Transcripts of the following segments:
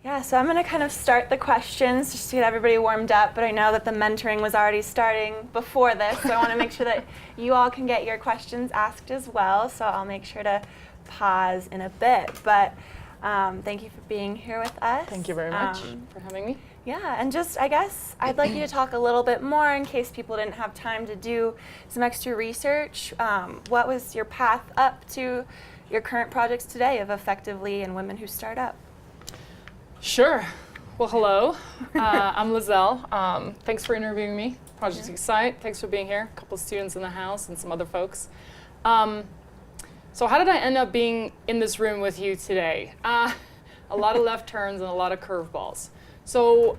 Yeah, so I'm going to kind of start the questions just to get everybody warmed up, but I know that the mentoring was already starting before this, so I want to make sure that you all can get your questions asked as well, so I'll make sure to pause in a bit. But thank you for being here with us. Thank you very much for having me. Yeah, and just, I guess, I'd like you to talk a little bit more in case people didn't have time to do some extra research. What was your path up to your current projects today of Effectively and Women Who Start Up? Sure. Well, hello. I'm Lizelle. Thanks for interviewing me. Project Excite. Thanks for being here. A couple of students in the house and some other folks. So how did I end up being in this room with you today? A lot of left turns and a lot of curveballs. So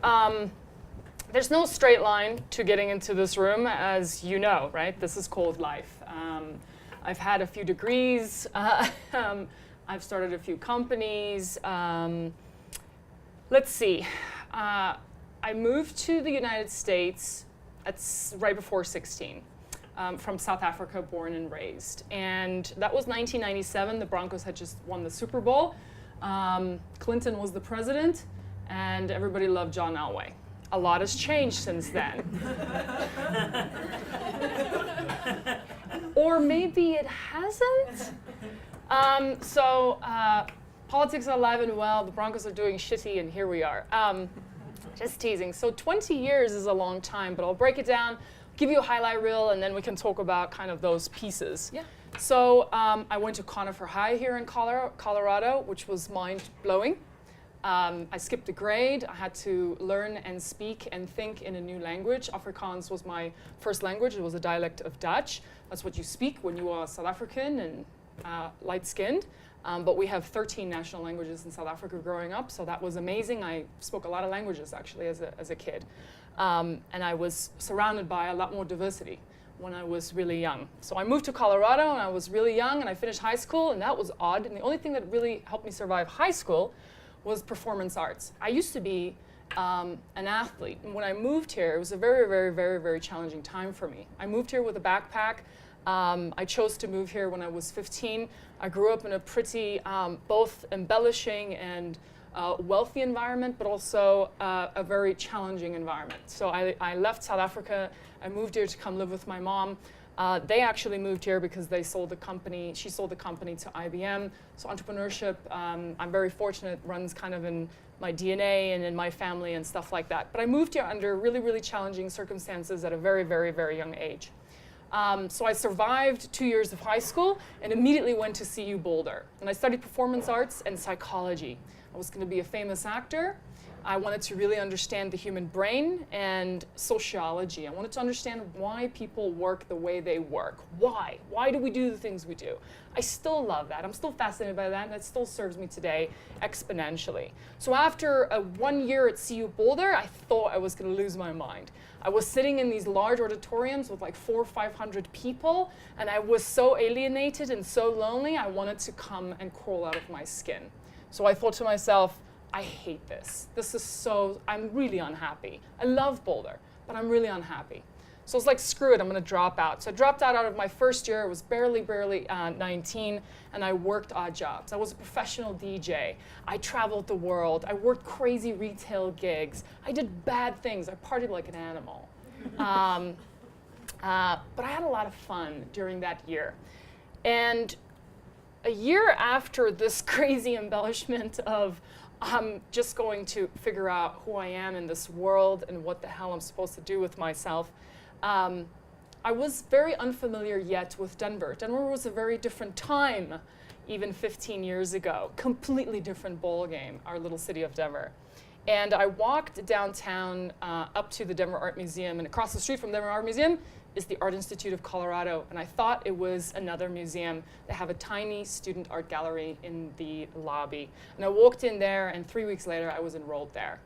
there's no straight line to getting into this room, as you know, right? This is called life. I've had a few degrees. I've started a few companies. Let's see. I moved to the United States right before 16, from South Africa, born and raised. And that was 1997. The Broncos had just won the Super Bowl. Clinton was the president, and everybody loved John Elway. A lot has changed since then. Or maybe it hasn't. Politics are alive and well, the Broncos are doing shitty, and here we are. Just teasing. So 20 years is a long time, but I'll break it down, give you a highlight reel, and then we can talk about kind of those pieces. Yeah. So I went to Conifer High here in Colorado, which was mind-blowing. I skipped a grade. I had to learn and speak and think in a new language. Afrikaans was my first language. It was a dialect of Dutch. That's what you speak when you are South African and light-skinned. But we have 13 national languages in South Africa growing up, so that was amazing. I spoke a lot of languages, actually, as a kid. And I was surrounded by a lot more diversity when I was really young. So I moved to Colorado, and I was really young, and I finished high school, and that was odd. And the only thing that really helped me survive high school was performance arts. I used to be an athlete. And when I moved here, it was a very, very, very, very challenging time for me. I moved here with a backpack. I chose to move here when I was 15. I grew up in a pretty both embellishing and wealthy environment, but also a very challenging environment. So I left South Africa. I moved here to come live with my mom. They actually moved here because they sold the company. She sold the company to IBM. So entrepreneurship, I'm very fortunate, runs kind of in my DNA and in my family and stuff like that. But I moved here under really, really challenging circumstances at a very, very, very young age. So I survived 2 years of high school and immediately went to CU Boulder. And I studied performance arts and psychology. I was going to be a famous actor. I wanted to really understand the human brain and sociology. I wanted to understand why people work the way they work. Why? Why do we do the things we do? I still love that. I'm still fascinated by that, and it still serves me today exponentially. So after 1 year at CU Boulder, I thought I was going to lose my mind. I was sitting in these large auditoriums with like 400 or 500 people, and I was so alienated and so lonely, I wanted to come and crawl out of my skin. So I thought to myself, I hate this. I'm really unhappy. I love Boulder, but I'm really unhappy. So I was like, screw it, I'm gonna drop out. So I dropped out of my first year. I was barely 19, and I worked odd jobs. I was a professional DJ. I traveled the world. I worked crazy retail gigs. I did bad things. I partied like an animal. But I had a lot of fun during that year. And a year after this crazy embellishment of I'm just going to figure out who I am in this world and what the hell I'm supposed to do with myself, I was very unfamiliar yet with Denver. Denver was a very different time, even 15 years ago. Completely different ball game, our little city of Denver. And I walked downtown up to the Denver Art Museum, and across the street from the Denver Art Museum is the Art Institute of Colorado. And I thought it was another museum. They have a tiny student art gallery in the lobby. And I walked in there, and 3 weeks later, I was enrolled there.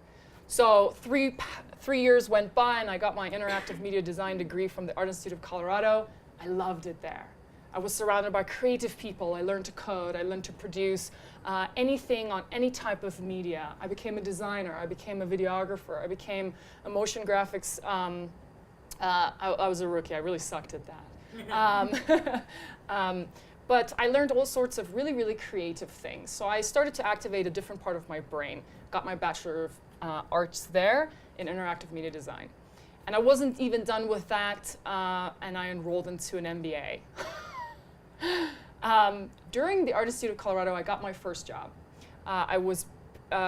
So three years went by, and I got my interactive media design degree from the Art Institute of Colorado. I loved it there. I was surrounded by creative people. I learned to code. I learned to produce anything on any type of media. I became a designer. I became a videographer. I became a motion graphics. I was a rookie. I really sucked at that. But I learned all sorts of really, really creative things. So I started to activate a different part of my brain. Got my Bachelor of Arts there in interactive media design. And I wasn't even done with that, and I enrolled into an MBA. During the Art Institute of Colorado, I got my first job. I was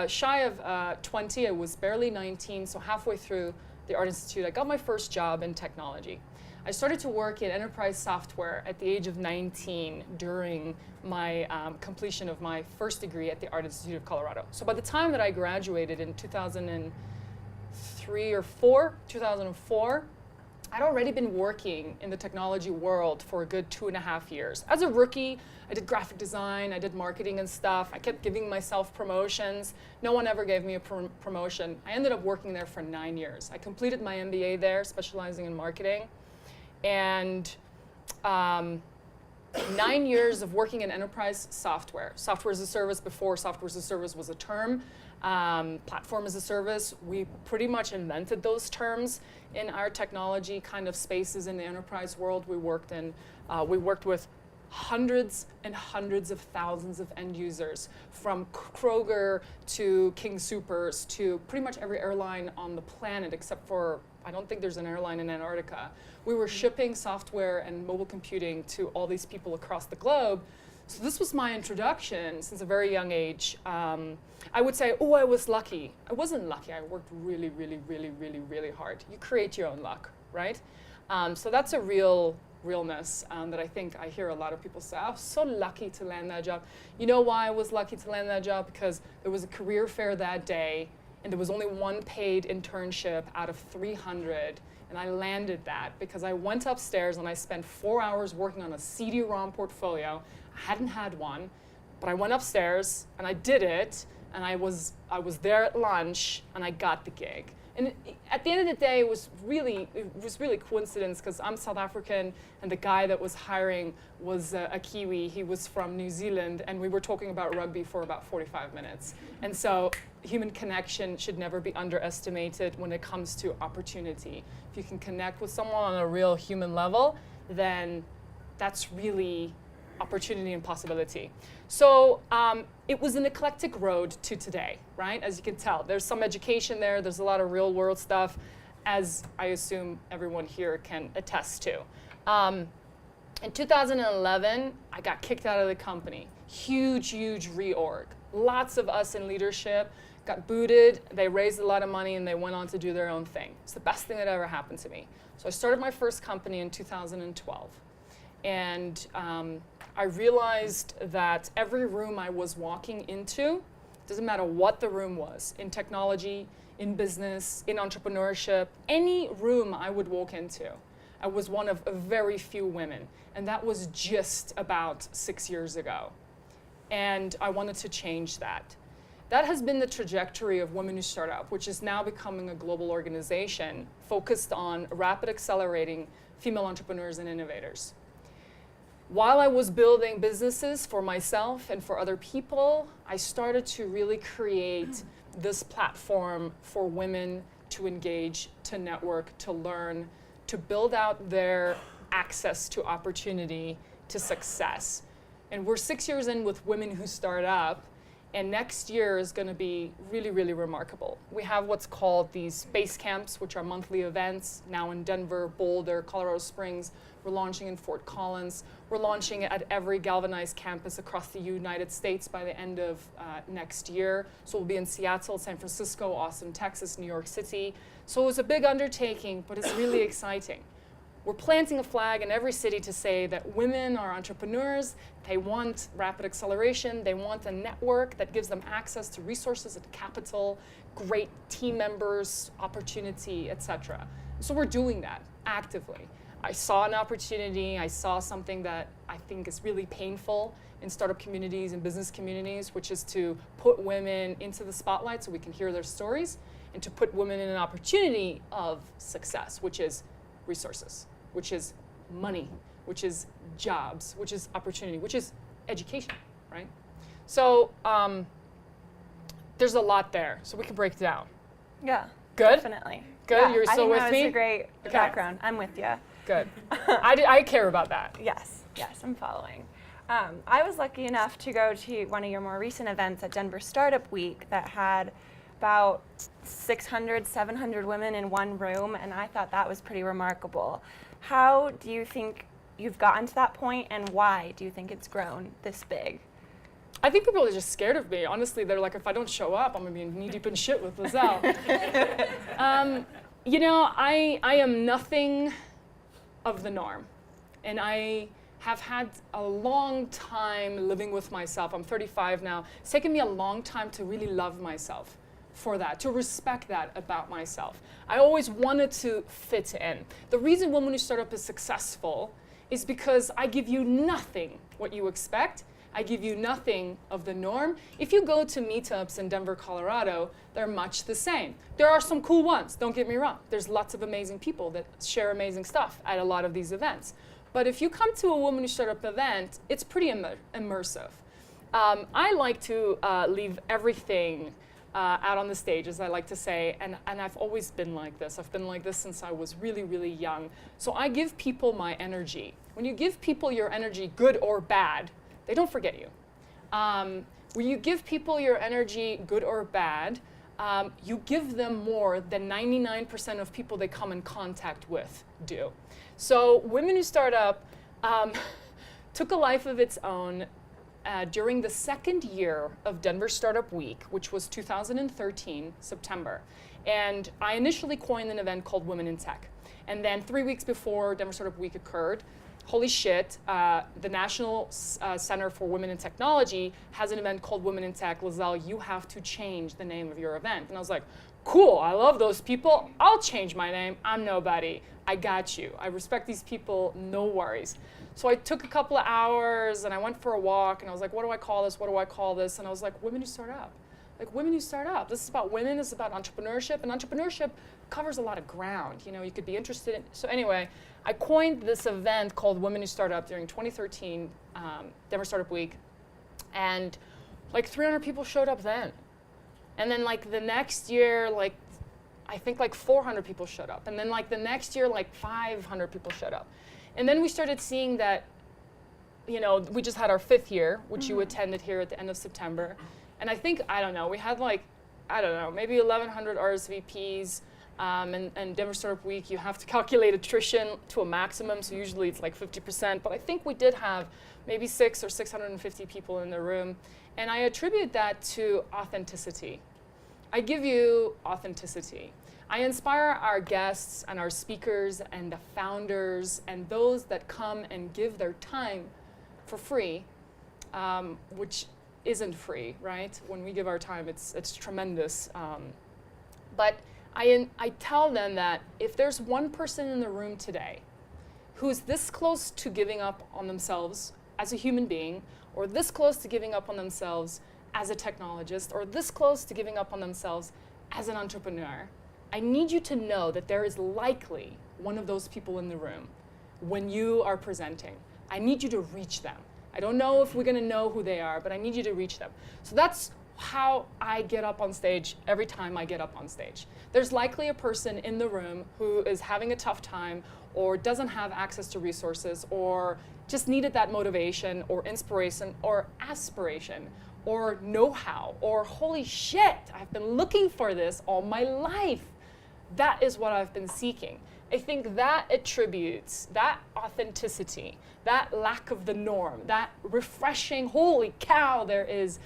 shy of 20, I was barely 19, so halfway through the Art Institute, I got my first job in technology. I started to work in enterprise software at the age of 19 during my completion of my first degree at the Art Institute of Colorado. So by the time that I graduated in 2004, I'd already been working in the technology world for a good 2.5 years. As a rookie, I did graphic design, I did marketing and stuff. I kept giving myself promotions. No one ever gave me a promotion. I ended up working there for 9 years. I completed my MBA there, specializing in marketing. And 9 years of working in enterprise software. Software as a service before software as a service was a term. Platform as a service, we pretty much invented those terms in our technology kind of spaces in the enterprise world. We worked with hundreds and hundreds of thousands of end users, from Kroger to King Soopers to pretty much every airline on the planet, except for, I don't think there's an airline in Antarctica. We were shipping software and mobile computing to all these people across the globe. So this was my introduction since a very young age. I would say, oh, I was lucky. I wasn't lucky. I worked really, really, really, really, really hard. You create your own luck, right? So that's a realness that I think I hear a lot of people say, I was so lucky to land that job. You know why I was lucky to land that job? Because there was a career fair that day, and there was only one paid internship out of 300. And I landed that because I went upstairs and I spent 4 hours working on a CD-ROM portfolio. I hadn't had one, but I went upstairs and I did it, and I was there at lunch and I got the gig. And at the end of the day, it was really coincidence, because I'm South African and the guy that was hiring was a Kiwi. He was from New Zealand, and we were talking about rugby for about 45 minutes. And so human connection should never be underestimated when it comes to opportunity. If you can connect with someone on a real human level, then that's really opportunity and possibility. So it was an eclectic road to today, right? As you can tell, there's some education there, there's a lot of real world stuff, as I assume everyone here can attest to. In 2011, I got kicked out of the company. Huge reorg. Lots of us in leadership got booted, they raised a lot of money, and they went on to do their own thing. It's the best thing that ever happened to me. So I started my first company in 2012. And I realized that every room I was walking into, doesn't matter what the room was, in technology, in business, in entrepreneurship, any room I would walk into, I was one of very few women. And that was just about 6 years ago. And I wanted to change that. That has been the trajectory of Women Who Start Up, which is now becoming a global organization focused on rapid accelerating female entrepreneurs and innovators. While I was building businesses for myself and for other people, I started to really create this platform for women to engage, to network, to learn, to build out their access to opportunity, to success. And we're 6 years in with Women Who Start Up, and next year is going to be really remarkable. We have what's called these base camps, which are monthly events, now in Denver, Boulder, Colorado Springs. We're launching in Fort Collins. We're launching at every galvanized campus across the United States by the end of next year. So we'll be in Seattle, San Francisco, Austin, Texas, New York City. So it's a big undertaking, but it's really exciting. We're planting a flag in every city to say that women are entrepreneurs, they want rapid acceleration, they want a network that gives them access to resources and capital, great team members, opportunity, etc. So we're doing that actively. I saw an opportunity, I saw something that I think is really painful in startup communities and business communities, which is to put women into the spotlight so we can hear their stories, and to put women in an opportunity of success, which is resources, which is money, which is jobs, which is opportunity, which is education, right? So there's a lot there, so we can break it down. Yeah. Good? Definitely. Good? Yeah, You're still with me? I think that was a great background. I'm with you. Good. I care about that. Yes, I'm following. I was lucky enough to go to one of your more recent events at Denver Startup Week that had about 600, 700 women in one room, and I thought that was pretty remarkable. How do you think you've gotten to that point, and why do you think it's grown this big? I think people are just scared of me. Honestly, they're like, if I don't show up, I'm gonna be knee deep in shit with Lizelle. You know, I am nothing of the norm, and I have had a long time living with myself. I'm 35 now. It's taken me a long time to really love myself for that, to respect that about myself. I always wanted to fit in. The reason Women Who Startup is successful is because I give you nothing what you expect. I give you nothing of the norm. If you go to meetups in Denver, Colorado, they're much the same. There are some cool ones, don't get me wrong. There's lots of amazing people that share amazing stuff at a lot of these events. But if you come to a Women Who Startup event, it's pretty immersive. I like to leave everything out on the stage, as I like to say, and I've always been like this. I've been like this since I was really, really young. So I give people my energy. When you give people your energy, good or bad, they don't forget you. When you give people your energy, good or bad, you give them more than 99% of people they come in contact with do. So Women Who Start Up took a life of its own during the second year of Denver Startup Week, which was 2013, September. And I initially coined an event called Women in Tech. And then 3 weeks before Denver Startup Week occurred, holy shit, the National Center for Women in Technology has an event called Women in Tech. Lizelle, you have to change the name of your event. And I was like, cool, I love those people. I'll change my name. I'm nobody. I got you. I respect these people, no worries. So I took a couple of hours and I went for a walk and I was like, what do I call this? What do I call this? And I was like, Women Who Start Up. Like, Women Who Start Up. This is about women, this is about entrepreneurship, and entrepreneurship covers a lot of ground. You know, you could be interested in. So anyway, I coined this event called Women Who Start Up during 2013 Denver Startup Week, and like 300 people showed up then. And then like the next year, like I think like 400 people showed up. And then like the next year, like 500 people showed up. And then we started seeing that, you know, we just had our 5th year, which you attended here at the end of September. And I think, I don't know, we had like, I don't know, maybe 1,100 RSVPs. And Denver Startup Week, you have to calculate attrition to a maximum, so usually it's like 50%. But I think we did have maybe 600 or 650 people in the room. And I attribute that to authenticity. I give you authenticity. I inspire our guests and our speakers and the founders and those that come and give their time for free, which isn't free, right? When we give our time, it's tremendous. But I tell them that if there's one person in the room today who's this close to giving up on themselves as a human being, or this close to giving up on themselves as a technologist, or this close to giving up on themselves as an entrepreneur, I need you to know that there is likely one of those people in the room when you are presenting. I need you to reach them. I don't know if we're gonna know who they are, but I need you to reach them. So that's how I get up on stage every time I get up on stage. There's likely a person in the room who is having a tough time or doesn't have access to resources or just needed that motivation or inspiration or aspiration or know-how or holy shit, I've been looking for this all my life. That is what I've been seeking. I think that attributes, that authenticity, that lack of the norm, that refreshing, holy cow, there is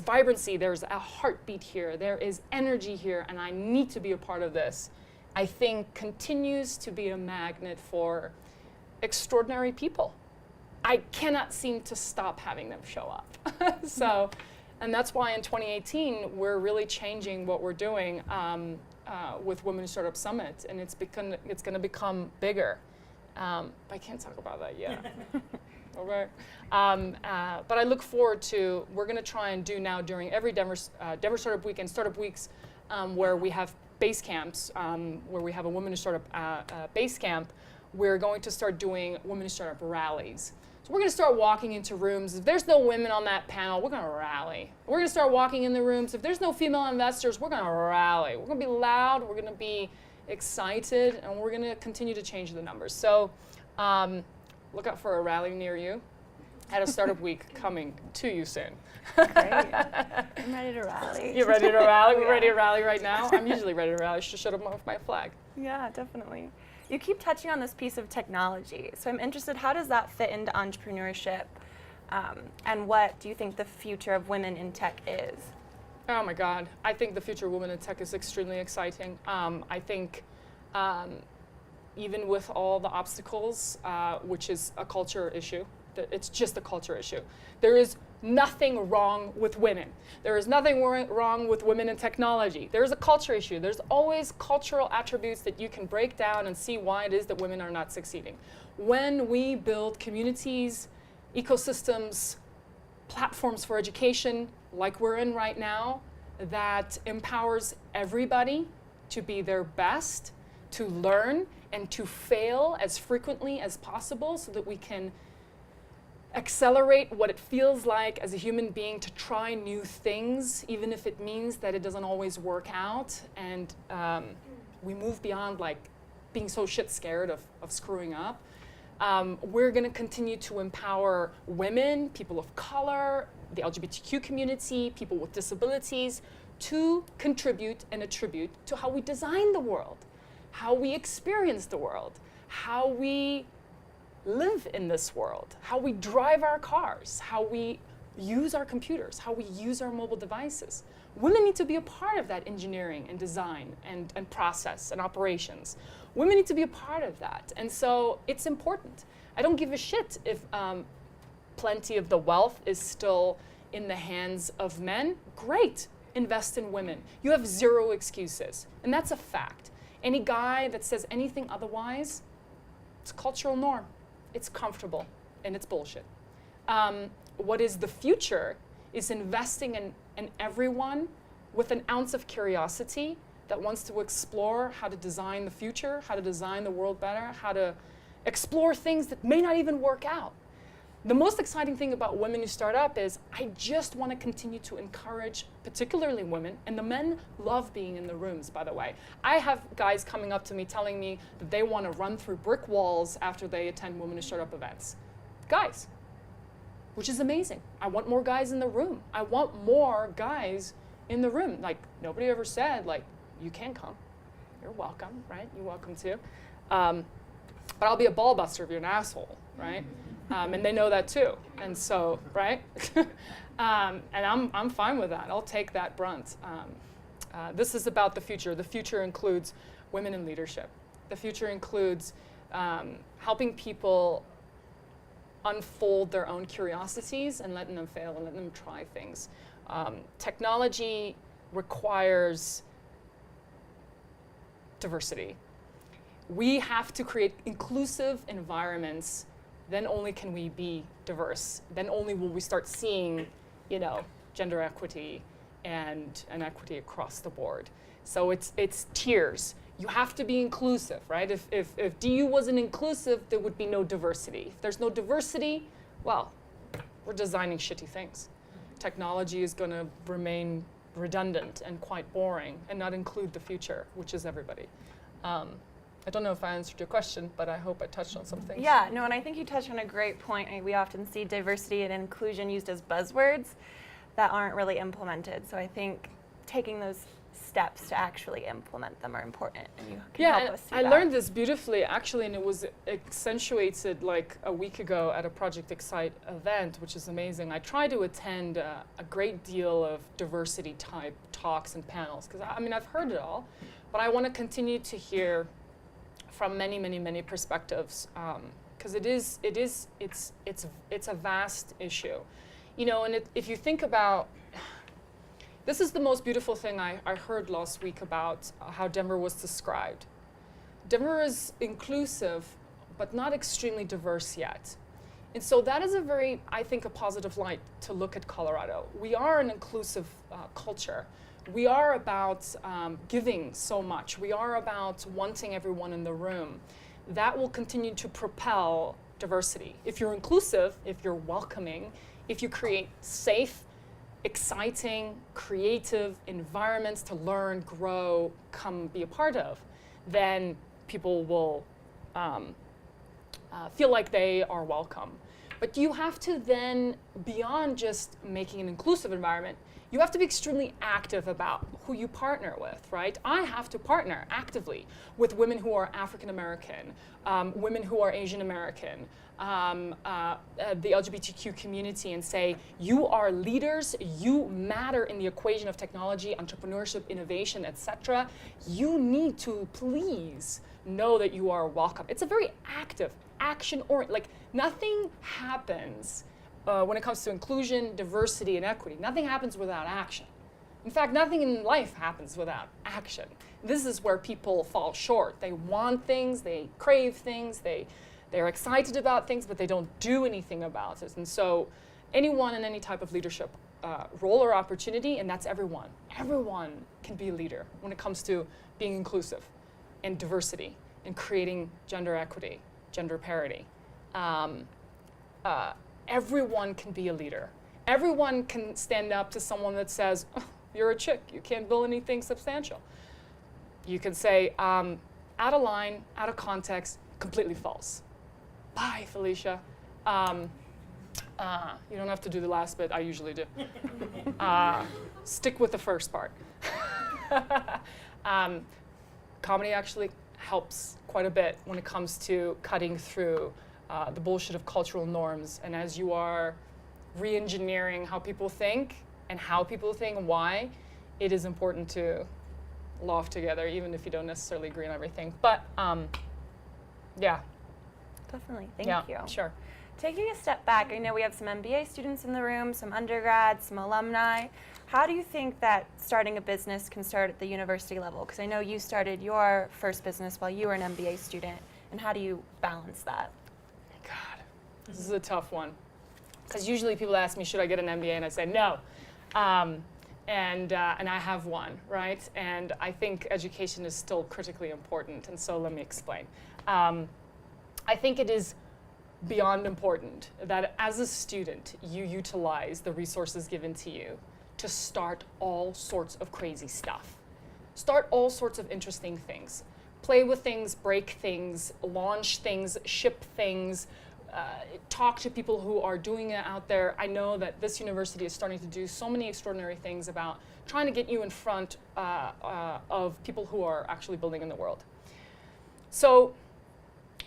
vibrancy, there's a heartbeat here, there is energy here, and I need to be a part of this, I think continues to be a magnet for extraordinary people. I cannot seem to stop having them show up. So, and that's why in 2018, we're really changing what we're doing with Women Who Startup Summit, and it's going to become bigger. I can't talk about that yet. Okay. But I look forward to, we're going to try and do now during every Denver Startup Week and Startup Weeks where we have base camps, where we have a Women Who Startup base camp, we're going to start doing Women Who Startup rallies. So we're going to start walking into rooms. If there's no women on that panel, we're going to rally. We're going to start walking in the rooms. If there's no female investors, we're going to rally. We're going to be loud. We're going to be excited, and we're going to continue to change the numbers. So look out for a rally near you. at a startup week coming to you soon. Great. I'm ready to rally. You're ready to rally? We're ready to rally right now? I'm usually ready to rally. I should shut up with my flag. Yeah, definitely. You keep touching on this piece of technology. So I'm interested, how does that fit into entrepreneurship? And what do you think the future of women in tech is? Oh my God. I think the future of women in tech is extremely exciting. I think even with all the obstacles, which is a culture issue, it's just a culture issue. There is nothing wrong with women. There is nothing wrong with women in technology. There is a culture issue. There's always cultural attributes that you can break down and see why it is that women are not succeeding. When we build communities, ecosystems, platforms for education, like we're in right now, that empowers everybody to be their best, to learn, and to fail as frequently as possible so that we can accelerate what it feels like as a human being to try new things, even if it means that it doesn't always work out. And we move beyond like being so shit scared of screwing up. We're going to continue to empower women, people of color, the LGBTQ community, people with disabilities, to contribute and attribute to how we design the world, how we experience the world, how we live in this world, how we drive our cars, how we use our computers, how we use our mobile devices. Women need to be a part of that engineering and design and process and operations. Women need to be a part of that. And so it's important. I don't give a shit if plenty of the wealth is still in the hands of men. Great, invest in women. You have zero excuses, and that's a fact. Any guy that says anything otherwise, it's a cultural norm. It's comfortable, and it's bullshit. What is the future is investing in everyone with an ounce of curiosity that wants to explore how to design the future, how to design the world better, how to explore things that may not even work out. The most exciting thing about women who start up is I just want to continue to encourage, particularly women, and the men love being in the rooms, by the way. I have guys coming up to me telling me that they want to run through brick walls after they attend women who start up events. Guys, which is amazing. I want more guys in the room. I want more guys in the room. Like, nobody ever said, like, you can come. You're welcome, right? You're welcome too. But I'll be a ball buster if you're an asshole, right? And they know that too. And so, right? And I'm fine with that. I'll take that brunt. This is about the future. The future includes women in leadership. The future includes helping people unfold their own curiosities and letting them fail and letting them try things. Technology requires diversity. We have to create inclusive environments. Then only can we be diverse. Then only will we start seeing, gender equity and equity across the board. So it's tiers. You have to be inclusive, right? If DU wasn't inclusive, there would be no diversity. If there's no diversity, well, we're designing shitty things. Technology is going to remain redundant and quite boring and not include the future, which is everybody. I don't know if I answered your question, but I hope I touched on some things. Yeah, no, and I think you touched on a great point. We often see diversity and inclusion used as buzzwords that aren't really implemented. So I think taking those steps to actually implement them are important, and you can help us see I that. learned this beautifully, actually, and it was accentuated like a week ago at a Project Excite event, which is amazing. I try to attend a great deal of diversity type talks and panels, because I've heard it all, but I want to continue to hear from many, many, many perspectives, because it's a vast issue, and if you think about, this is the most beautiful thing I heard last week about how Denver was described. Denver is inclusive, but not extremely diverse yet. And so that is I think, a positive light to look at Colorado. We are an inclusive culture. We are about giving so much. We are about wanting everyone in the room. That will continue to propel diversity. If you're inclusive, if you're welcoming, if you create safe, exciting, creative environments to learn, grow, come be a part of, then people will feel like they are welcome. But you have to then, beyond just making an inclusive environment, you have to be extremely active about who you partner with, right? I have to partner actively with women who are African American, women who are Asian American, the LGBTQ community, and say, you are leaders, you matter in the equation of technology, entrepreneurship, innovation, etc. You need to please know that you are welcome. It's a very active, action-oriented, like nothing happens when it comes to inclusion, diversity, and equity. Nothing happens without action. In fact, nothing in life happens without action. This is where people fall short. They want things, they crave things, they're excited about things, but they don't do anything about it. And so anyone in any type of leadership role or opportunity, and that's everyone. Everyone can be a leader when it comes to being inclusive and diversity and creating gender equity, gender parity. Everyone can be a leader. Everyone can stand up to someone that says, oh, you're a chick, you can't build anything substantial. You can say, out of line, out of context, completely false. Bye, Felicia. You don't have to do the last bit, I usually do. Stick with the first part. Comedy actually helps quite a bit when it comes to cutting through the bullshit of cultural norms. And as you are re-engineering how people think and why, it is important to laugh together, even if you don't necessarily agree on everything. But yeah. Definitely, thank you. Yeah, sure. Taking a step back, I know we have some MBA students in the room, some undergrads, some alumni. How do you think that starting a business can start at the university level? Because I know you started your first business while you were an MBA student, and how do you balance that? God, this is a tough one. Because usually people ask me, should I get an MBA? And I say no. And I have one, right? And I think education is still critically important, and so let me explain. I think it is beyond important that as a student, you utilize the resources given to you to start all sorts of crazy stuff. Start all sorts of interesting things. Play with things, break things, launch things, ship things, talk to people who are doing it out there. I know that this university is starting to do so many extraordinary things about trying to get you in front of people who are actually building in the world. So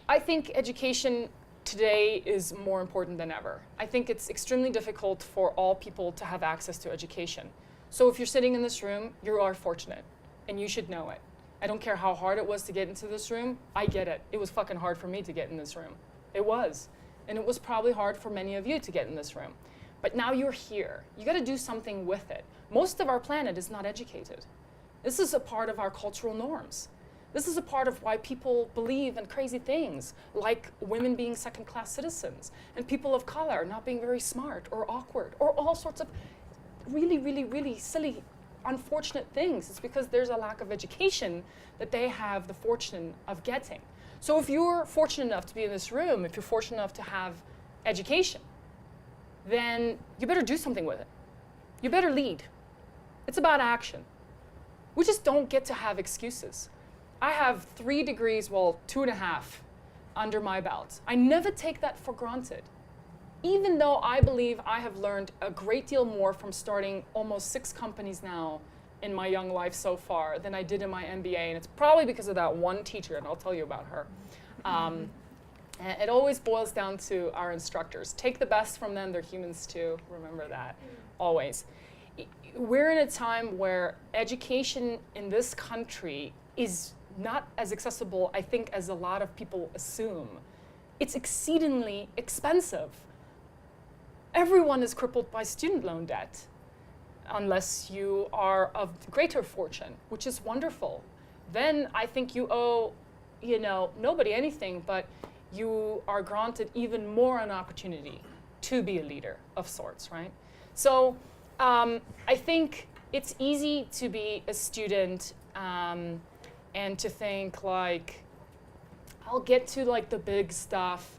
I think education today is more important than ever. I think it's extremely difficult for all people to have access to education. So if you're sitting in this room, you are fortunate, and you should know it. I don't care how hard it was to get into this room, I get it. It was fucking hard for me to get in this room. It was. And it was probably hard for many of you to get in this room. But now you're here. You gotta do something with it. Most of our planet is not educated. This is a part of our cultural norms. This is a part of why people believe in crazy things, like women being second-class citizens, and people of color not being very smart or awkward, or all sorts of really, really, really silly, unfortunate things. It's because there's a lack of education that they have the fortune of getting. So if you're fortunate enough to be in this room, if you're fortunate enough to have education, then you better do something with it. You better lead. It's about action. We just don't get to have excuses. I have 3 degrees, well, 2.5 under my belt. I never take that for granted. Even though I believe I have learned a great deal more from starting almost 6 companies now in my young life so far than I did in my MBA, and it's probably because of that one teacher, and I'll tell you about her. And it always boils down to our instructors. Take the best from them, they're humans too, remember that, always. We're in a time where education in this country is not as accessible, I think, as a lot of people assume. It's exceedingly expensive. Everyone is crippled by student loan debt, unless you are of greater fortune, which is wonderful. Then I think you owe, nobody anything, but you are granted even more an opportunity to be a leader of sorts, right? So I think it's easy to be a student and to think like, I'll get to like the big stuff,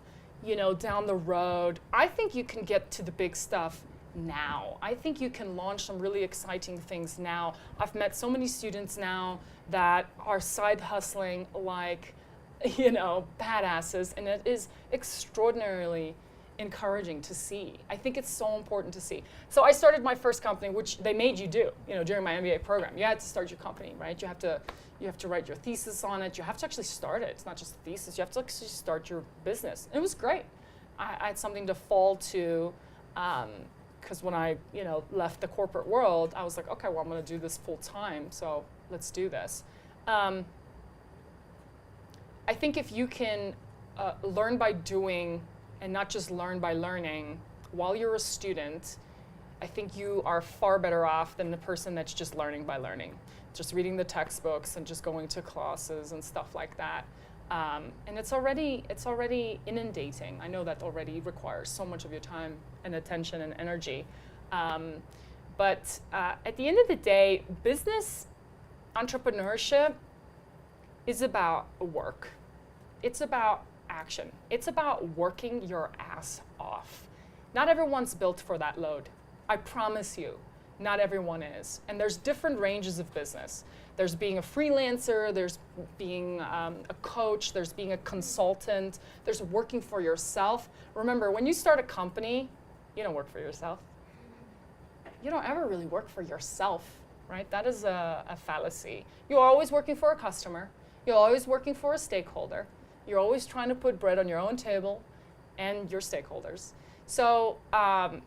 down the road. I think you can get to the big stuff now. I think you can launch some really exciting things now. I've met so many students now that are side hustling like, badasses, and it is extraordinarily encouraging to see. I think it's so important to see. So I started my first company, which they made you do, during my MBA program. You had to start your company, right? You have to write your thesis on it. You have to actually start it. It's not just a thesis. You have to actually start your business. And it was great. I had something to fall to, because when I, left the corporate world, I was like, okay, well, I'm going to do this full time. So let's do this. I think if you can learn by doing and not just learn by learning while you're a student, I think you are far better off than the person that's just learning by learning, just reading the textbooks and just going to classes and stuff like that. And it's already inundating. I know that already requires so much of your time and attention and energy. But at the end of the day, business entrepreneurship is about work. It's about action. It's about working your ass off. Not everyone's built for that load. I promise you, not everyone is. And there's different ranges of business. There's being a freelancer, there's being a coach, there's being a consultant, there's working for yourself. Remember, when you start a company, you don't work for yourself. You don't ever really work for yourself, right? That is a fallacy. You're always working for a customer. You're always working for a stakeholder. You're always trying to put bread on your own table and your stakeholders. So I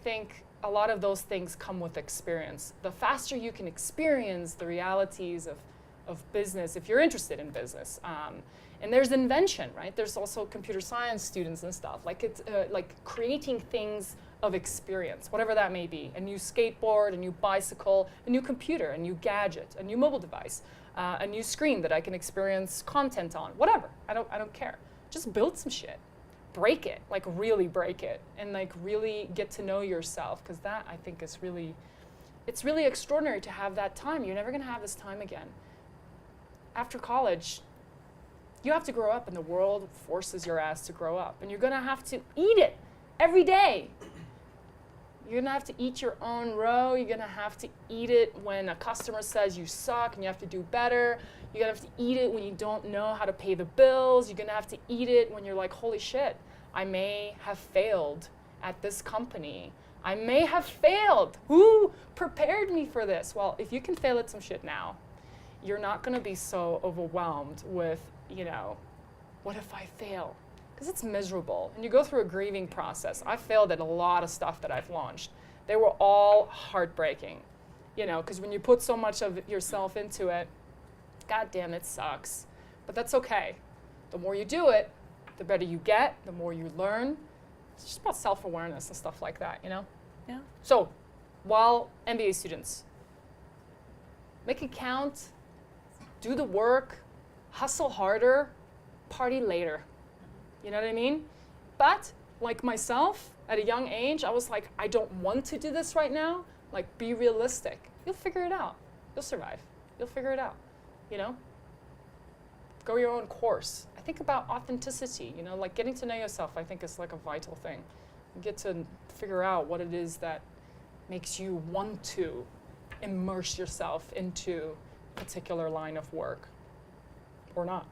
think a lot of those things come with experience. The faster you can experience the realities of business, if you're interested in business. And there's invention, right? There's also computer science students and stuff. Like it's like creating things of experience, whatever that may be. A new skateboard, a new bicycle, a new computer, a new gadget, a new mobile device, a new screen that I can experience content on, whatever. I don't care. Just build some shit. Break it, like really break it, and like really get to know yourself, because that I think is really, it's really extraordinary to have that time. You're never gonna have this time again. After college, you have to grow up, and the world forces your ass to grow up, and you're gonna have to eat it every day. You're gonna have to eat your own row. You're gonna have to eat it when a customer says you suck and you have to do better. You're gonna have to eat it when you don't know how to pay the bills. You're gonna have to eat it when you're like, holy shit, I may have failed at this company. I may have failed. Who prepared me for this? Well, if you can fail at some shit now, you're not gonna be so overwhelmed with, what if I fail? Because it's miserable. And you go through a grieving process. I failed at a lot of stuff that I've launched. They were all heartbreaking, because when you put so much of yourself into it, God damn, it sucks. But that's okay. The more you do it, the better you get, the more you learn. It's just about self-awareness and stuff like that, Yeah. So, while MBA students, make it count, do the work, hustle harder, party later. You know what I mean? But, like myself, at a young age, I was like, I don't want to do this right now. Like, be realistic. You'll figure it out. You'll survive. You'll figure it out. Go your own course. I think about authenticity, like getting to know yourself, I think is like a vital thing. You get to figure out what it is that makes you want to immerse yourself into a particular line of work. Or not.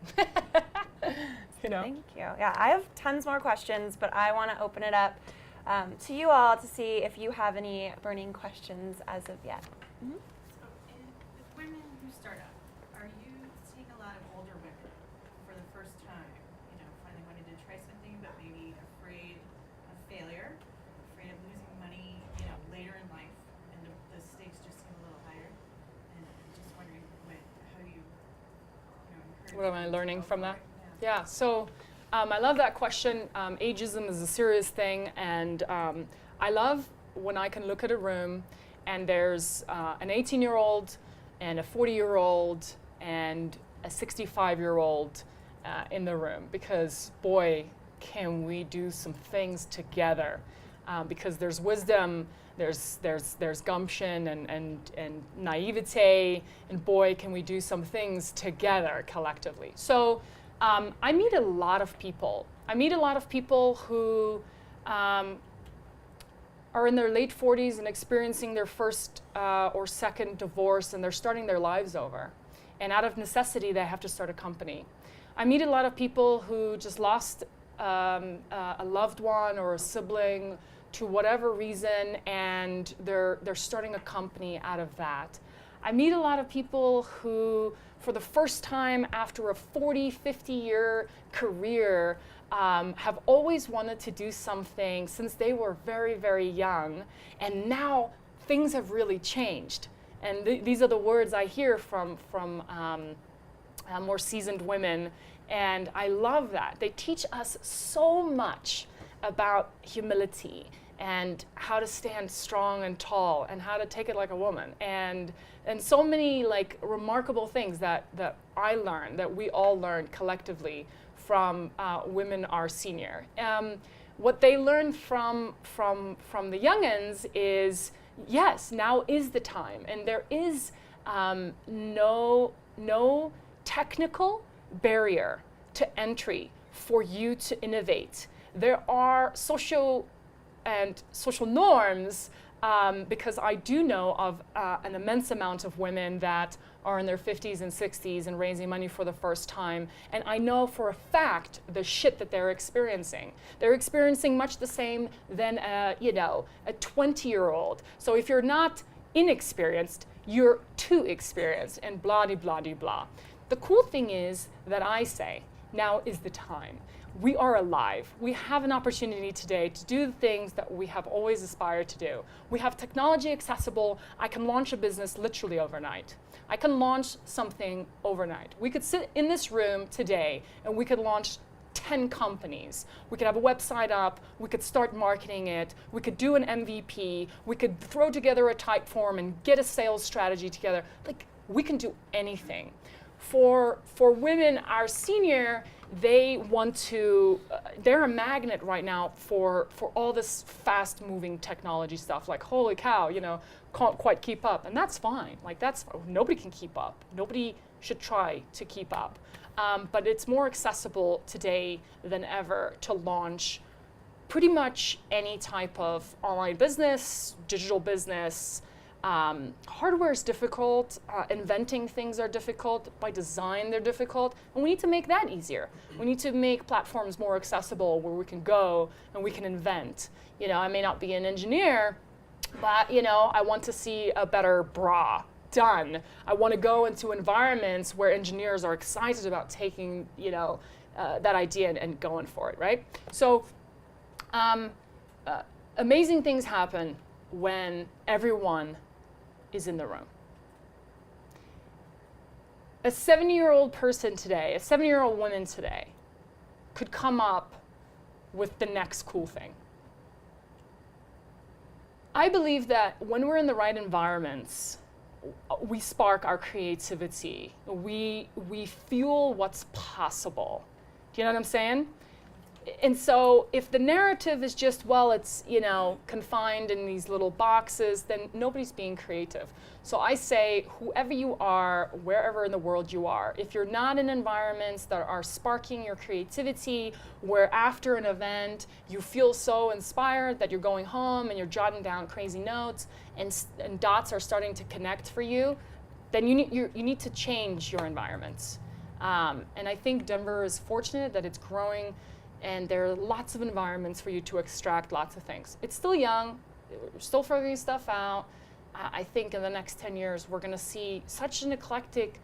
Thank you. Yeah, I have tons more questions, but I want to open it up to you all to see if you have any burning questions as of yet. Mm-hmm. So, with women who start up, are you seeing a lot of older women for the first time, finally wanting to try something, but maybe afraid of failure, afraid of losing money, later in life, and the stakes just seem a little higher? And I'm just wondering how you encourage. What am I learning from that? Yeah. Yeah, so I love that question. Ageism is a serious thing, and I love when I can look at a room and there's an 18-year-old and a 40-year-old and a 65-year-old in the room, because boy, can we do some things together, because there's wisdom, there's gumption and naivete, and boy, can we do some things together collectively. So I meet a lot of people. I meet a lot of people who are in their late 40s and experiencing their first or second divorce, and they're starting their lives over. And out of necessity, they have to start a company. I meet a lot of people who just lost a loved one or a sibling to whatever reason, and they're starting a company out of that. I meet a lot of people who, for the first time after a 40, 50-year career, have always wanted to do something since they were very, very young, and now things have really changed. And these are the words I hear from more seasoned women, and I love that. They teach us so much about humility and how to stand strong and tall and how to take it like a woman, and so many like remarkable things that I learned, that we all learned collectively from women our senior. What they learned from the youngins is, yes, now is the time, and there is no technical barrier to entry for you to innovate. There are social norms, because I do know of an immense amount of women that are in their 50s and 60s and raising money for the first time, and I know for a fact the shit that they're experiencing. They're experiencing much the same than a 20-year-old. So if you're not inexperienced, you're too experienced, and blah de blah de blah. The cool thing is that I say, now is the time. We are alive. We have an opportunity today to do the things that we have always aspired to do. We have technology accessible. I can launch a business literally overnight. I can launch something overnight. We could sit in this room today and we could launch 10 companies. We could have a website up, we could start marketing it, we could do an MVP, we could throw together a type form and get a sales strategy together. Like, we can do anything. For women, our senior, they want to, they're a magnet right now for all this fast moving technology stuff. Like, holy cow, can't quite keep up. And that's fine. Like, nobody can keep up. Nobody should try to keep up. But it's more accessible today than ever to launch pretty much any type of online business, digital business. Hardware is difficult, inventing things are difficult, by design they're difficult, and we need to make that easier. We need to make platforms more accessible where we can go and we can invent. I may not be an engineer, but I want to see a better bra done. I want to go into environments where engineers are excited about taking that idea and going for it, right? So amazing things happen when everyone is in the room. A 70-year-old person today, a 70-year-old woman today, could come up with the next cool thing. I believe that when we're in the right environments, we spark our creativity. We fuel what's possible. Do you know what I'm saying? And so if the narrative is just, well, it's, confined in these little boxes, then nobody's being creative. So I say, whoever you are, wherever in the world you are, if you're not in environments that are sparking your creativity, where after an event you feel so inspired that you're going home and you're jotting down crazy notes and dots are starting to connect for you, then you need to change your environments. And I think Denver is fortunate that it's growing, and there are lots of environments for you to extract lots of things. It's still young, we're still figuring stuff out. I think in the next 10 years, we're gonna see such an eclectic,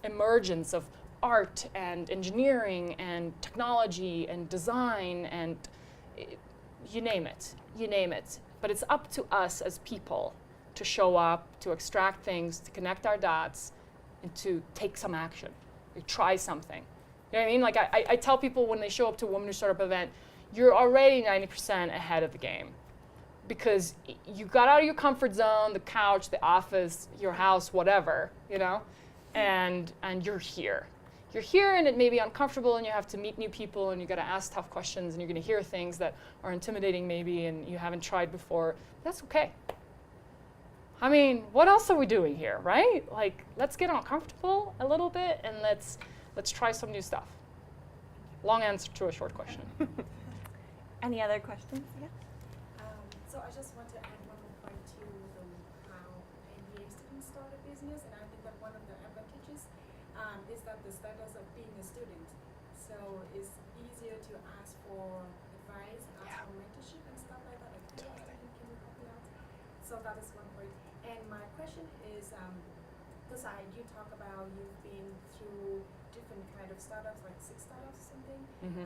emergence of art and engineering and technology and design and you name it. But it's up to us as people to show up, to extract things, to connect our dots, and to take some action, or try something. You know what I mean? Like I tell people when they show up to a Women Who Startup event, you're already 90% ahead of the game, because you got out of your comfort zone, the couch, the office, your house, whatever, and you're here. You're here, and it may be uncomfortable, and you have to meet new people, and you got to ask tough questions, and you're going to hear things that are intimidating maybe, and you haven't tried before. That's okay. I mean, what else are we doing here, right? Like, let's get uncomfortable a little bit, and let's try some new stuff. Long answer to a short question. Any other questions? Yeah. So I just want to add one more point to how MBA students start a business, and I think that one of the advantages is that the status of being a student. So it's easier to ask for advice, ask for mentorship and stuff like that. Like, hey, can you help me out? So that is one point. And my question is, because you talk about you've been through different kind of startups, like 6 startups or something, and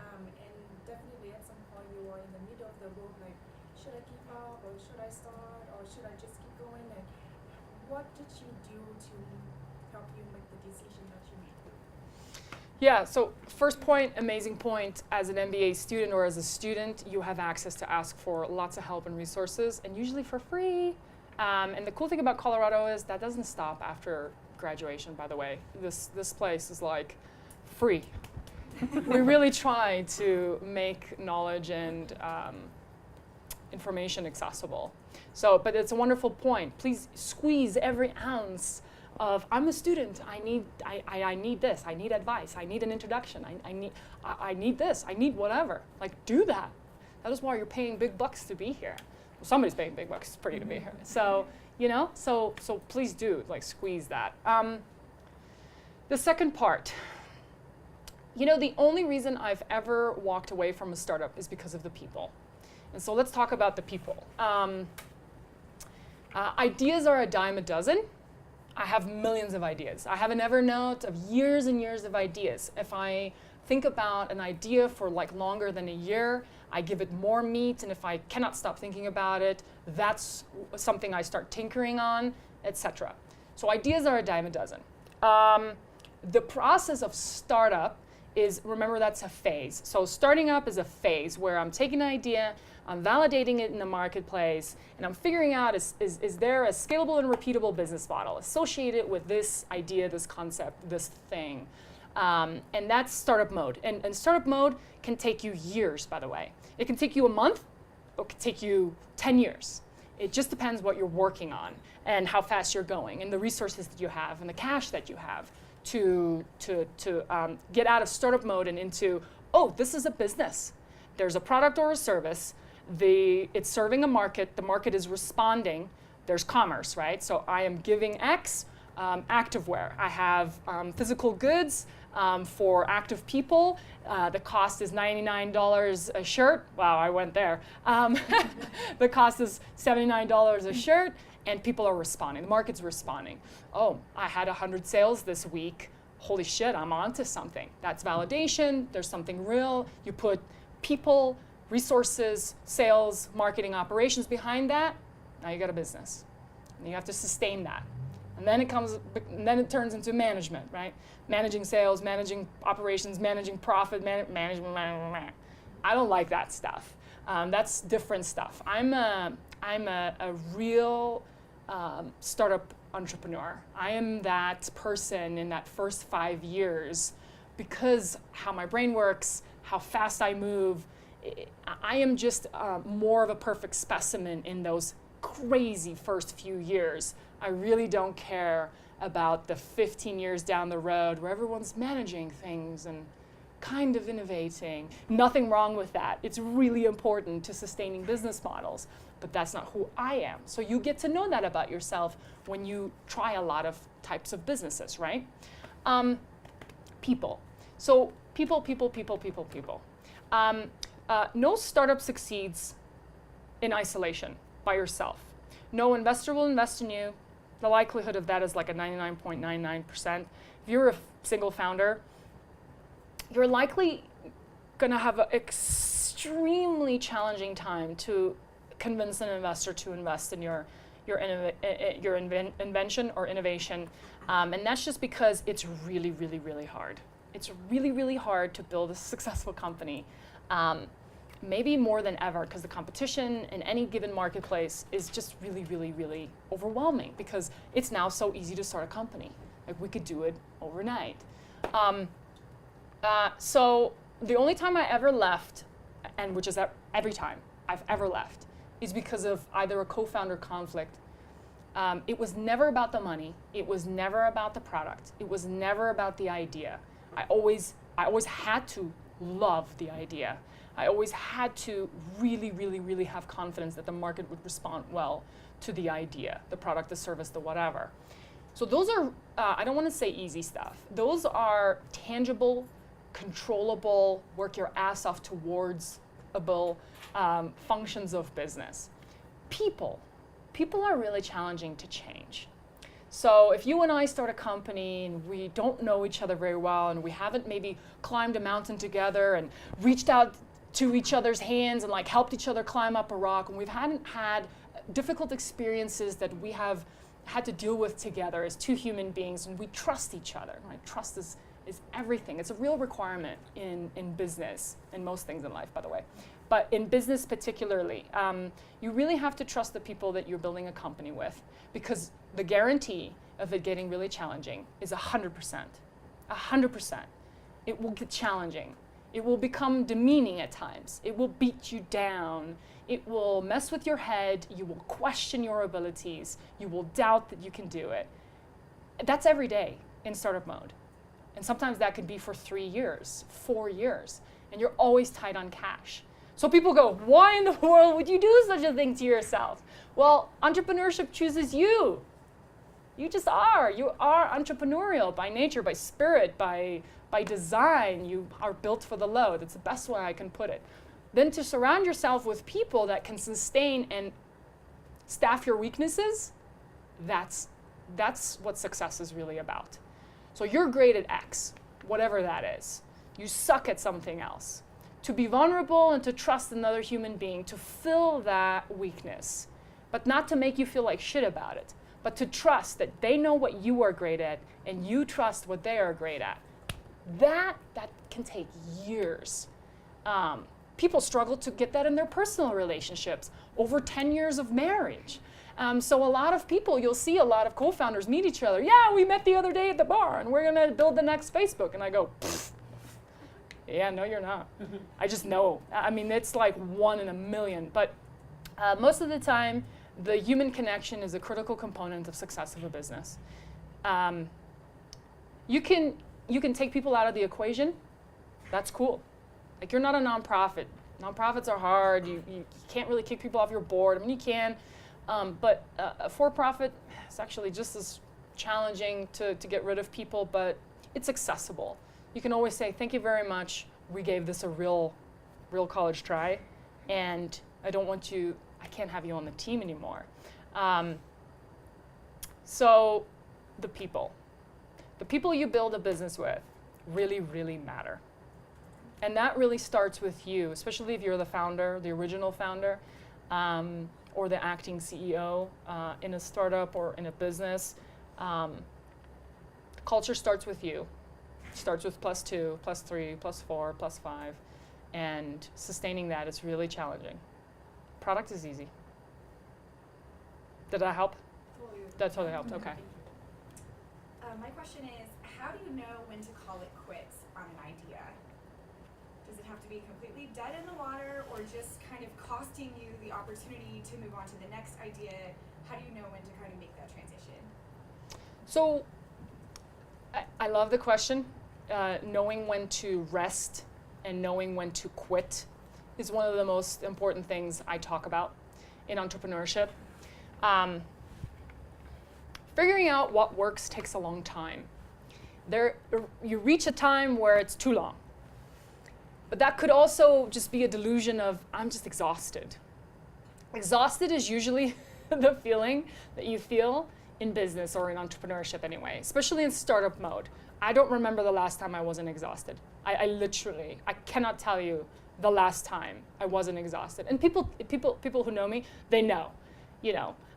definitely at some point you were in the middle of the road, like, should I keep up or should I start or should I just keep going? And what did you do to help you make the decision that you made? Yeah, so first point, amazing point. As an MBA student or as a student, you have access to ask for lots of help and resources, and usually for free. And the cool thing about Colorado is that doesn't stop after graduation, by the way. This place is like free. We really try to make knowledge and information accessible. So, but it's a wonderful point. Please squeeze every ounce of, I'm a student, I need this, I need advice, I need an introduction, I need this, I need whatever. Like, do that. That is why you're paying big bucks to be here. Well, somebody's paying big bucks for you to be here. So, you know, so please do, like, squeeze that. The second part, you know, the only reason I've ever walked away from a startup is because of the people. And so let's talk about the people. Ideas are a dime a dozen. I have millions of ideas. I have an Evernote of years and years of ideas. If I think about an idea for like longer than a year, I give it more meat, and if I cannot stop thinking about it, that's something I start tinkering on, etc. So ideas are a dime a dozen. The process of startup is, remember, that's a phase. So starting up is a phase where I'm taking an idea, I'm validating it in the marketplace, and I'm figuring out is there a scalable and repeatable business model associated with this idea, this concept, this thing. And that's startup mode. And startup mode can take you years, by the way. It can take you a month, or it can take you 10 years. It just depends what you're working on and how fast you're going and the resources that you have and the cash that you have to get out of startup mode and into, oh, this is a business. There's a product or a service. It's serving a market. The market is responding. There's commerce, right? So I am giving X activewear. I have physical goods for active people. The cost is $99 a shirt. Wow, I went there. The cost is $79 a shirt, and people are responding. The market's responding. Oh, I had 100 sales this week. Holy shit, I'm onto something. That's validation. There's something real. You put people, resources, sales, marketing, operations behind that. Now you got a business, and you have to sustain that. And then it turns into management, right? Managing sales, managing operations, managing profit, management. I don't like that stuff. That's different stuff. I'm a real startup entrepreneur. I am that person in that first 5 years because how my brain works, how fast I move. I am just more of a perfect specimen in those crazy first few years. I really don't care about the 15 years down the road where everyone's managing things and kind of innovating. Nothing wrong with that. It's really important to sustaining business models, but that's not who I am. So you get to know that about yourself when you try a lot of types of businesses, right? People. So people. No startup succeeds in isolation by yourself. No investor will invest in you. The likelihood of that is like a 99.99%. If you're a single founder, you're likely going to have an extremely challenging time to convince an investor to invest in your invention or innovation. And that's just because it's really, really, really hard. It's really, really hard to build a successful company. Maybe more than ever, because the competition in any given marketplace is just really, really, really overwhelming because it's now so easy to start a company. Like, we could do it overnight. So the only time I ever left, and which is every time I've ever left, is because of either a co-founder conflict. It was never about the money. It was never about the product. It was never about the idea. I always had to love the idea. I always had to really, really, really have confidence that the market would respond well to the idea, the product, the service, the whatever. So those are, I don't want to say easy stuff. Those are tangible controllable, work your ass off towards functions of business. People are really challenging to change. So if you and I start a company and we don't know each other very well and we haven't maybe climbed a mountain together and reached out to each other's hands and like helped each other climb up a rock, and we hadn't had difficult experiences that we have had to deal with together as two human beings, and we trust each other, right? Trust is everything. It's a real requirement in business, and most things in life, by the way. But in business particularly, you really have to trust the people that you're building a company with, because the guarantee of it getting really challenging is 100%. 100%. It will get challenging. It will become demeaning at times. It will beat you down. It will mess with your head. You will question your abilities. You will doubt that you can do it. That's every day in startup mode. And sometimes that could be for 3 years, 4 years, and you're always tight on cash. So people go, why in the world would you do such a thing to yourself? Well, entrepreneurship chooses you. You just are. You are entrepreneurial by nature, by spirit, by design. You are built for the load. That's the best way I can put it. Then to surround yourself with people that can sustain and staff your weaknesses, that's what success is really about. So you're great at X, whatever that is. You suck at something else. To be vulnerable and to trust another human being, to fill that weakness, but not to make you feel like shit about it, but to trust that they know what you are great at and you trust what they are great at. That can take years. People struggle to get that in their personal relationships over 10 years of marriage. So a lot of people, you'll see a lot of co-founders meet each other. Yeah, we met the other day at the bar and we're gonna build the next Facebook. And I go, yeah, no, you're not. I just know. I mean, it's like 1 in a million. But most of the time, the human connection is a critical component of success of a business. You can take people out of the equation. That's cool. Like, you're not a nonprofit. Nonprofits are hard. You can't really kick people off your board. I mean, you can. But a for-profit is actually just as challenging to get rid of people, but it's accessible. You can always say, thank you very much. We gave this a real college try, and I can't have you on the team anymore. So the people you build a business with really, really matter. And that really starts with you, especially if you're the founder, the original founder, or the acting CEO in a startup or in a business. Culture starts with you. It starts with +2, +3, +4, +5, and sustaining that is really challenging. Product is easy. Did that help? Totally. That totally helped, okay. My question is, how do you know when to call it quits on an idea? Does it have to be completely dead in the water, or just kind of costing you the opportunity to move on to the next idea? How do you know when to kind of make that transition? So I love the question. Knowing when to rest and knowing when to quit is one of the most important things I talk about in entrepreneurship. Figuring out what works takes a long time. You reach a time where it's too long. But that could also just be a delusion of, I'm just exhausted. Exhausted is usually the feeling that you feel in business or in entrepreneurship anyway, especially in startup mode. I don't remember the last time I wasn't exhausted. I cannot tell you the last time I wasn't exhausted. And people who know me, they know.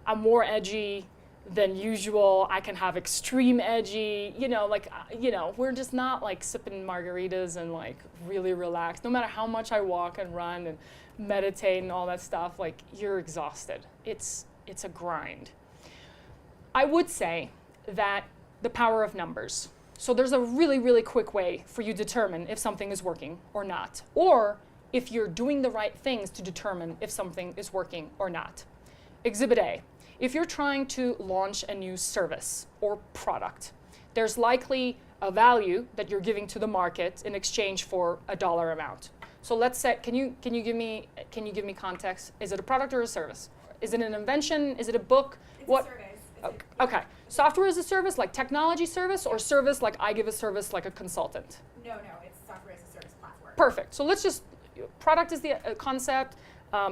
I'm more edgy than usual. I can have extreme edgy, we're just not like sipping margaritas and like really relaxed. No matter how much I walk and run and meditate and all that stuff, like, you're exhausted. It's a grind. I would say that the power of numbers. So there's a really, really quick way for you to determine if something is working or not, or if you're doing the right things to determine if something is working or not. Exhibit A. If you're trying to launch a new service or product, there's likely a value that you're giving to the market in exchange for a dollar amount. So let's say, can you give me context? Is it a product or a service? Is it an invention? Is it a book? It's a service. Okay. Software as a service, like technology service, or service like I give a service like a consultant? No, it's software perfect. So let's just, product is the concept,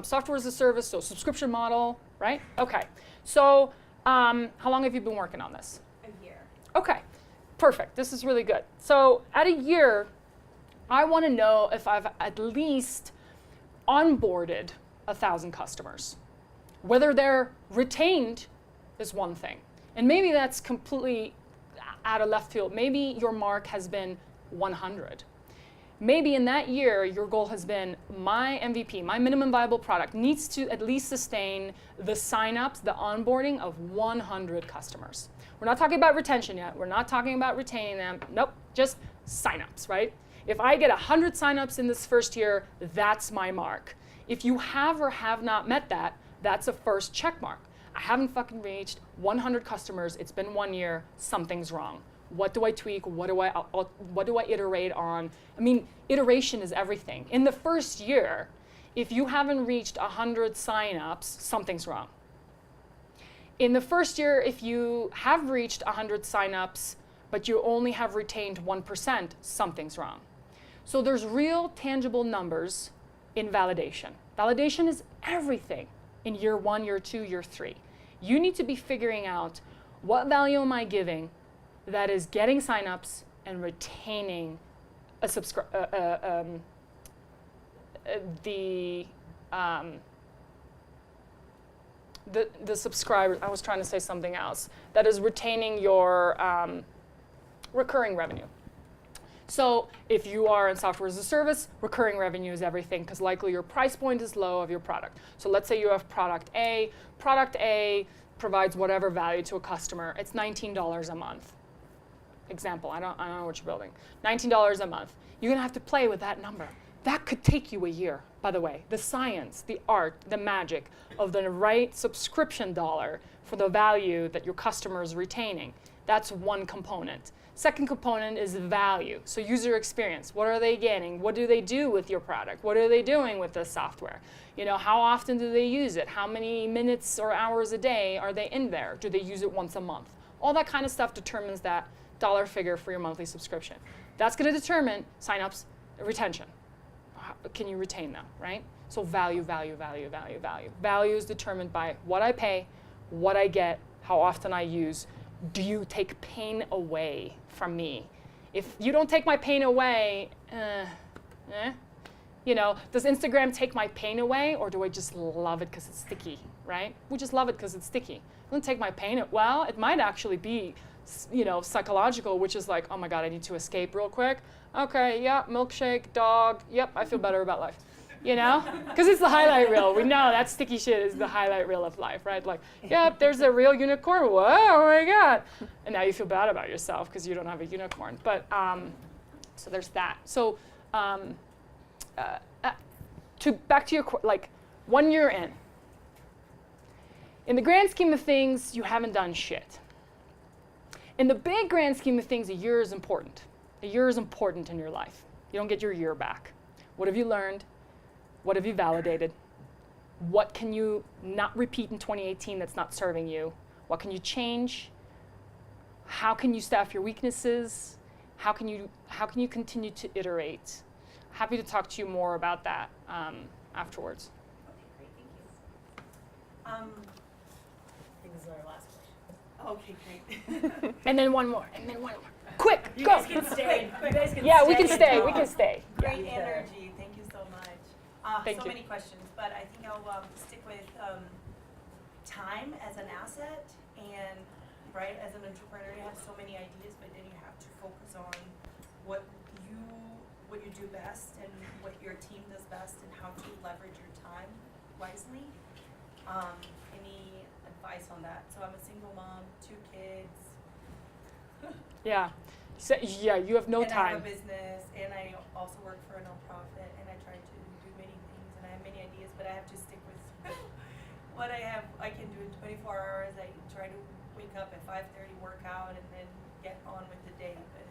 software as a service, so subscription model, right? Okay. So how long have you been working on this? A year. Okay, perfect. This is really good. So at a year, I want to know if I've at least onboarded 1,000 customers. Whether they're retained is one thing. And maybe that's completely out of left field. Maybe your mark has been 100. Maybe in that year, your goal has been my MVP, my minimum viable product, needs to at least sustain the signups, the onboarding of 100 customers. We're not talking about retention yet. We're not talking about retaining them. Nope, just signups, right? If I get 100 signups in this first year, that's my mark. If you have or have not met that, that's a first check mark. I haven't fucking reached 100 customers. It's been 1 year. Something's wrong. What do I tweak? What do I iterate on? I mean, iteration is everything. In the first year, if you haven't reached 100 signups, something's wrong. In the first year, if you have reached 100 signups, but you only have retained 1%, something's wrong. So there's real tangible numbers in validation. Validation is everything in year 1, year 2, year 3. You need to be figuring out what value am I giving that is getting signups and retaining a the subscribers. I was trying to say something else. That is retaining your recurring revenue. So if you are in software as a service, recurring revenue is everything because likely your price point is low of your product. So let's say you have product A. Product A provides whatever value to a customer. It's $19 a month. Example, I don't know what you're building. $19 a month. You're gonna have to play with that number. That could take you a year, by the way. The science, the art, the magic of the right subscription dollar for the value that your customer is retaining. That's one component. Second component is value. So user experience. What are they getting? What do they do with your product? What are they doing with the software? You know, how often do they use it? How many minutes or hours a day are they in there? Do they use it once a month? All that kind of stuff determines that dollar figure for your monthly subscription. That's going to determine signups, retention. Can you retain them, right? So value, value, value, value, value. Value is determined by what I pay, what I get, how often I use. Do you take pain away from me? If you don't take my pain away, you know, does Instagram take my pain away, or do I just love it because it's sticky, right? We just love it because it's sticky. It doesn't take my pain. Well, it might actually be, you know, psychological, which is like, oh my God, I need to escape real quick. Okay, yeah, milkshake, dog. Yep, I feel better about life. You know? Because it's the highlight reel. We know that sticky shit is the highlight reel of life, right? Like, yep, there's a real unicorn. Whoa, oh my God. And now you feel bad about yourself because you don't have a unicorn. But, so there's that. So, back to your, like, 1 year in. In the grand scheme of things, you haven't done shit. In the big grand scheme of things, a year is important. A year is important in your life. You don't get your year back. What have you learned? What have you validated? What can you not repeat in 2018 that's not serving you? What can you change? How can you staff your weaknesses? How can you continue to iterate? Happy to talk to you more about that afterwards. Okay, great, thank you. I think this is our last question. Okay, great. And then one more, Quick, You go. guys can stay. You guys can Yeah, stay we can and stay, talk. we can stay. Great energy. Thank you so much. Thank so you. many questions, but I think I'll stick with time as an asset, and right, as an entrepreneur, you have so many ideas, but then you have to focus on what you do best and what your team does best, and how to leverage your time wisely. Any advice on that? So I'm a single mom, 2 kids. Yeah. So, yeah, you have no and time. I have a business, and I also work for a nonprofit, and I try to do many things, and I have many ideas, but I have to stick with what I have. I can do in 24 hours. I try to wake up at 5:30, work out, and then get on with the day. But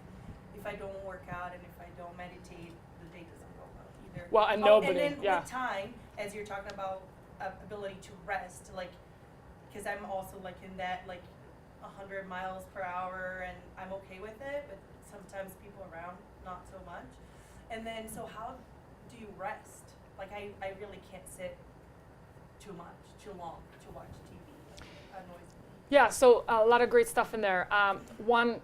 if I don't work out and if I don't meditate, the day doesn't go well either. Well, and nobody, and then yeah. with time, as you're talking about ability to rest, like, because I'm also like in that like 100 miles per hour, and I'm okay with it, but sometimes people around not so much. And then, so how do you rest? Like, I really can't sit too long to watch TV. Annoys me. Yeah, so a lot of great stuff in there. One,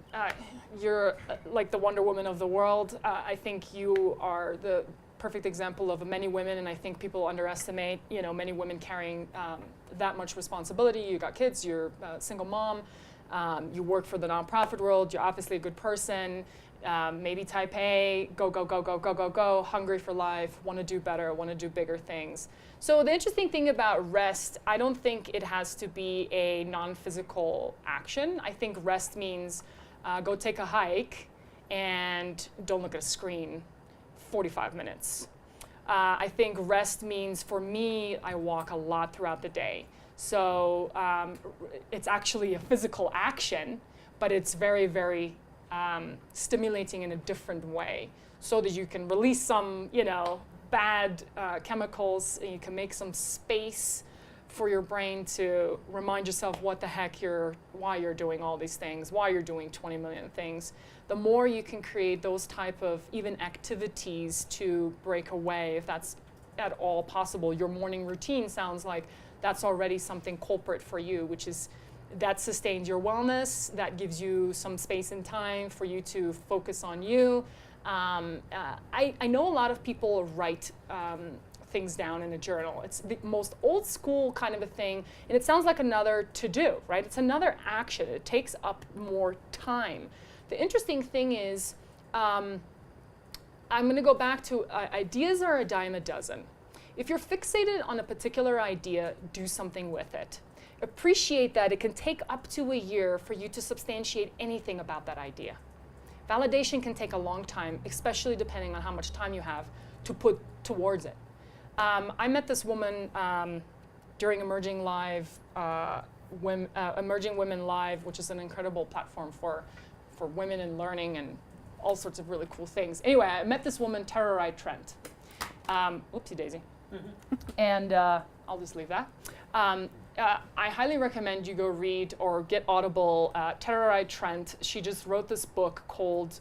you're like the Wonder Woman of the world. I think you are the perfect example of many women, and I think people underestimate, many women carrying that much responsibility. You got kids, you're a single mom, you work for the nonprofit world, you're obviously a good person, maybe type A, go, hungry for life, want to do better, want to do bigger things. So the interesting thing about rest, I don't think it has to be a non-physical action. I think rest means go take a hike and don't look at a screen 45 minutes. I think rest means, for me, I walk a lot throughout the day. So it's actually a physical action, but it's very, very stimulating in a different way, so that you can release some, bad chemicals, and you can make some space for your brain to remind yourself what the heck why you're doing all these things, why you're doing 20 million things. The more you can create those type of even activities to break away, if that's at all possible. Your morning routine sounds like that's already something corporate for you, which is that sustains your wellness, that gives you some space and time for you to focus on you. I know a lot of people write things down in a journal. It's the most old school kind of a thing, and it sounds like another to-do, right? It's another action. It takes up more time. The interesting thing is, I'm going to go back to ideas are a dime a dozen. If you're fixated on a particular idea, do something with it. Appreciate that it can take up to a year for you to substantiate anything about that idea. Validation can take a long time, especially depending on how much time you have to put towards it. I met this woman during Emerging Women Live, which is an incredible platform for women in learning and all sorts of really cool things. Anyway, I met this woman, Tararai Trent. Oopsie daisy. And I'll just leave that. I highly recommend you go read or get Audible Tararai Trent. She just wrote this book called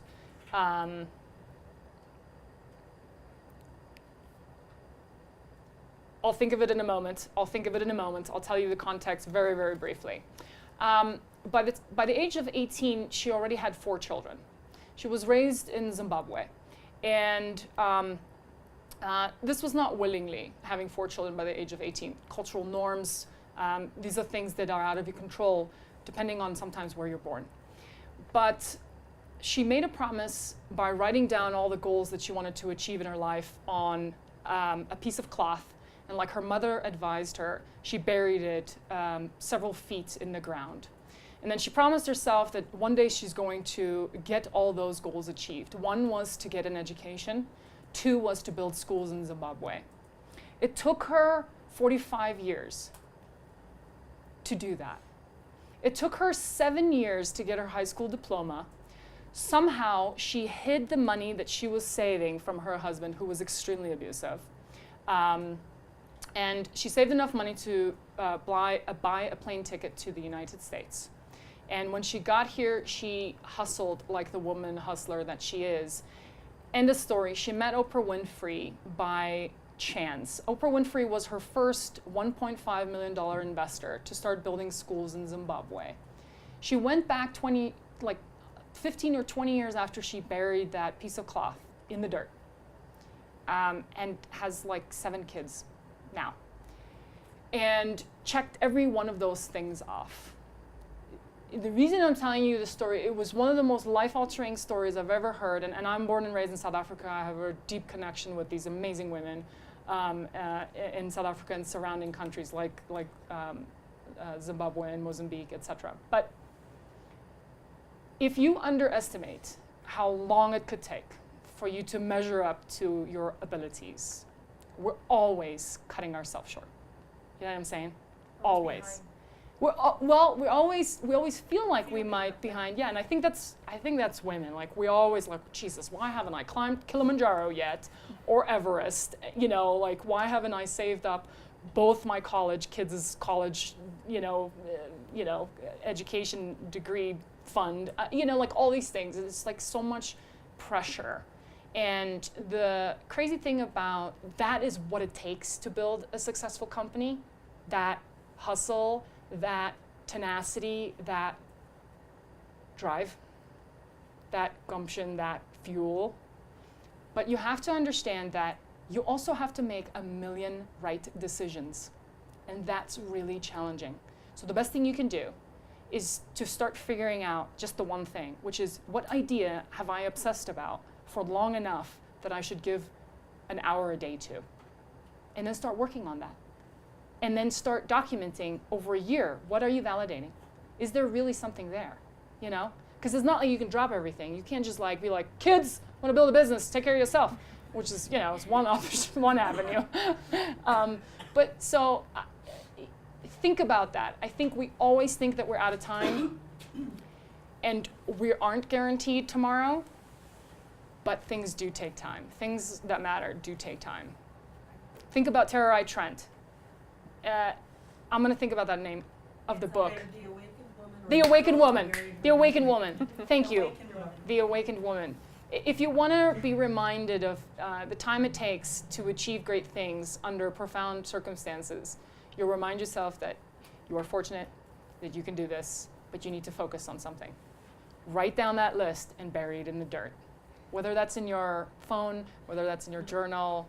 I'll think of it in a moment. I'll tell you the context very, very briefly. By the age of 18, she already had 4 children. She was raised in Zimbabwe. And this was not willingly, having 4 children by the age of 18. Cultural norms, these are things that are out of your control, depending on sometimes where you're born. But she made a promise by writing down all the goals that she wanted to achieve in her life on a piece of cloth. And like her mother advised her, she buried it several feet in the ground. And then she promised herself that one day she's going to get all those goals achieved. 1 was to get an education. 2 was to build schools in Zimbabwe. It took her 45 years to do that. It took her 7 years to get her high school diploma. Somehow she hid the money that she was saving from her husband, who was extremely abusive. And she saved enough money to buy a plane ticket to the United States. And when she got here, she hustled like the woman hustler that she is. End of story. She met Oprah Winfrey by chance. Oprah Winfrey was her first $1.5 million investor to start building schools in Zimbabwe. She went back 15 or 20 years after she buried that piece of cloth in the dirt, and has 7 kids now, and checked every one of those things off. The reason I'm telling you this story, it was one of the most life-altering stories I've ever heard, and I'm born and raised in South Africa. I have a deep connection with these amazing women in South Africa and surrounding countries like Zimbabwe and Mozambique, etc. But if you underestimate how long it could take for you to measure up to your abilities, we're always cutting ourselves short. You know what I'm saying? Always. We always feel like we might be behind. Yeah, and I think that's women. We always Jesus, why haven't I climbed Kilimanjaro yet, or Everest? Why haven't I saved up both my kids' college, education degree fund? All these things. It's so much pressure. And the crazy thing about that is what it takes to build a successful company, that hustle, that tenacity, that drive, that gumption, that fuel. But you have to understand that you also have to make a million right decisions. And that's really challenging. So the best thing you can do is to start figuring out just the one thing, which is what idea have I obsessed about for long enough that I should give an hour a day to? And then start working on that. And then start documenting over a year, what are you validating? Is there really something there, you know? Because it's not like you can drop everything. You can't just like be like, kids, want to build a business, take care of yourself, which is, you know, it's one option, one avenue. But so think about that. I think we always think that we're out of time and we aren't guaranteed tomorrow, but things do take time. Things that matter do take time. Think about Tara Trent. I'm going to think about that name of the book. The Awakened Woman. The Awakened Woman. Thank you. The Awakened Woman. If you want to be reminded of the time it takes to achieve great things under profound circumstances, you'll remind yourself that you are fortunate, that you can do this, but you need to focus on something. Write down that list and bury it in the dirt. Whether that's in your phone, whether that's in your journal,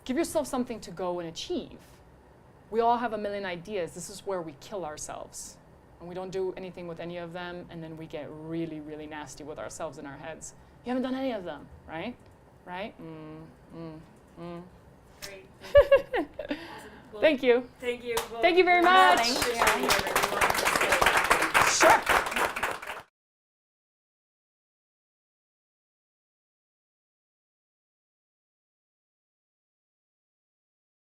give yourself something to go and achieve. We all have a million ideas. This is where we kill ourselves. And we don't do anything with any of them, and then we get really, really nasty with ourselves in our heads. You haven't done any of them, right? Right? Great. Thank you. Thank you. Well, Thank you very much. Thank you. Sure.